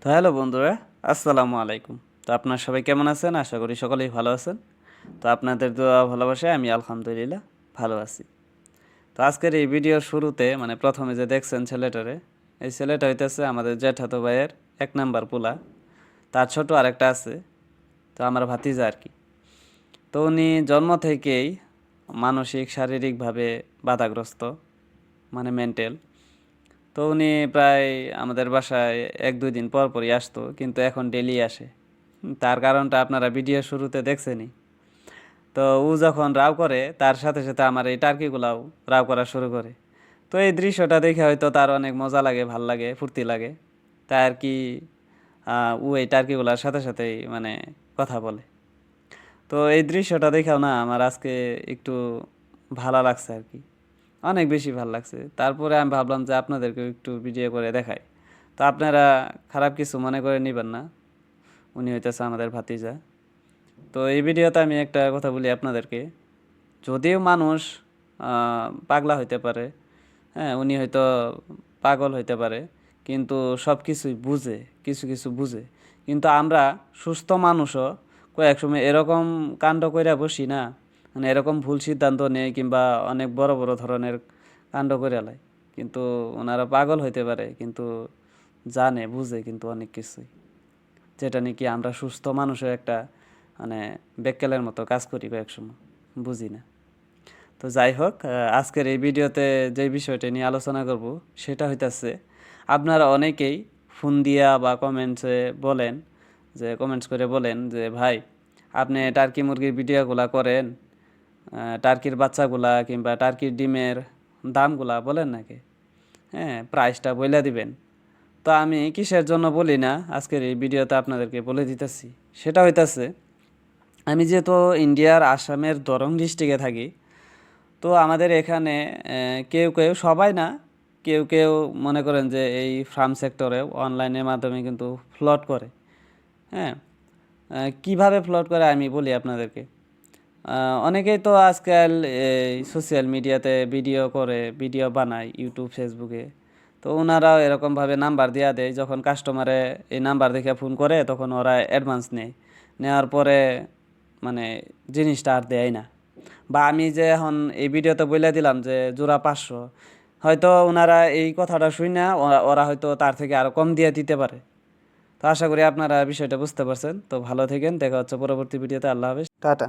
তো হ্যালো বন্ধুরা, আসসালামু আলাইকুম। তো আপনার সবাই কেমন আছেন? আশা করি সকলেই ভালো আছেন। তো আপনাদের দোয়া ভালোবাসায় আমি আলহামদুলিল্লাহ ভালো আছি। তো আজকের এই ভিডিওর শুরুতে প্রথমে যে দেখছেন ছেলেটারে, এই ছেলেটা হইতেছে আমাদের জ্যাঠাতো ভাইয়ের 1 নাম্বার পোলা। তার ছোট আরেকটা আছে, তো আমার ভাতিজা আর কি। তো উনি জন্ম থেকেই মানসিক শারীরিকভাবে বাধাগ্রস্ত, মেন্টাল। তো উনি প্রায় আমাদের বাসায় 1-2 দিন পর পরই আসতো, কিন্তু এখন ডেলি আসে। তার কারণটা আপনারা ভিডিও শুরুতে দেখছেনই। তো ও যখন রাও করে, তার সাথে সাথে আমার এই টার্কিগুলাও রাও করা শুরু করে। তো এই দৃশ্যটা দেখে হয়তো তার অনেক মজা লাগে, ভাল লাগে, ফুর্তি লাগে। তাই আর কি ও এই টার্কিগুলার সাথে সাথেই কথা বলে। তো এই দৃশ্যটা দেখেও না আমার আজকে একটু ভালো লাগছে আর কি, অনেক বেশি ভালো লাগছে। তারপরে আমি ভাবলাম যে আপনাদেরকেও একটু ভিডিও করে দেখাই। তো আপনারা খারাপ কিছু মনে করে নেবেন না, উনি হইতেছে আমাদের ভাতিজা। তো এই ভিডিওতে আমি একটা কথা বলি আপনাদেরকে, যদিও মানুষ পাগলা হইতে পারে, হ্যাঁ উনি হয়তো পাগল হইতে পারে, কিন্তু সব কিছুই বুঝে, কিছু কিছু বুঝে। কিন্তু আমরা সুস্থ মানুষও কয়েক সময় এরকম কাণ্ড কইরা বসি না, এরকম ভুল সিদ্ধান্ত নেই কিংবা অনেক বড় বড় ধরনের কাণ্ড করে লাই। কিন্তু ওনারা পাগল হইতে পারে, কিন্তু জানে বুঝে কিন্তু অনেক কিছুই, যেটা নাকি আমরা সুস্থ মানুষের একটা মানে বেক্কেলের মতো কাজ করি কয়েক সময়, বুঝি না। তো যাই হোক, আজকের এই ভিডিওতে যে বিষয়টা নিয়ে আলোচনা করব সেটা হইতাছে, আপনারা অনেকেই ফোন দিয়া বা কমেন্টসে বলেন, যে কমেন্টস করে বলেন যে ভাই, আপনি টার্কি মুরগির ভিডিওগুলা করেন, টার্কির বাচ্চাগুলা কিংবা টার্কির ডিমের দামগুলা বলেন নাকি, হ্যাঁ প্রাইসটা বইলা দিবেন। তো আমি কিসের জন্য বলি না, আজকের এই ভিডিওতে আপনাদেরকে বলে দিতেছি। সেটা হইতাছে, আমি যেহেতু ইন্ডিয়ার আসামের দরং ডিস্ট্রিক্টে থাকি, তো আমাদের এখানে কেউ কেউ, সবাই না, কেউ কেউ মনে করেন যে এই ফার্ম সেক্টরে অনলাইনের মাধ্যমে কিন্তু ফ্লড করে। হ্যাঁ, কিভাবে ফ্লড করে আমি বলি আপনাদেরকে। অনেকেই তো আজকাল এই সোশ্যাল মিডিয়াতে ভিডিও করে, ভিডিও বানায় ইউটিউব ফেসবুকে। তো ওনারাও এরকমভাবে নাম্বার দেওয়া দেয়, যখন কাস্টমারে এই নাম্বার দেখে ফোন করে তখন ওরা অ্যাডভান্স নেয়, নেওয়ার পরে মানে জিনিসটা আর দেয় না। বা আমি যে এখন এই ভিডিওতে বলে দিলাম যে জোড়া 500, হয়তো ওনারা এই কথাটা শুই না, ওরা হয়তো তার থেকে আরও কম দিয়ে দিতে পারে। তো আশা করি আপনারা বিষয়টা বুঝতে পারছেন। তো ভালো থাকেন, দেখা হচ্ছে পরবর্তী ভিডিওতে। আল্লাহ হাফেজ, টাটা।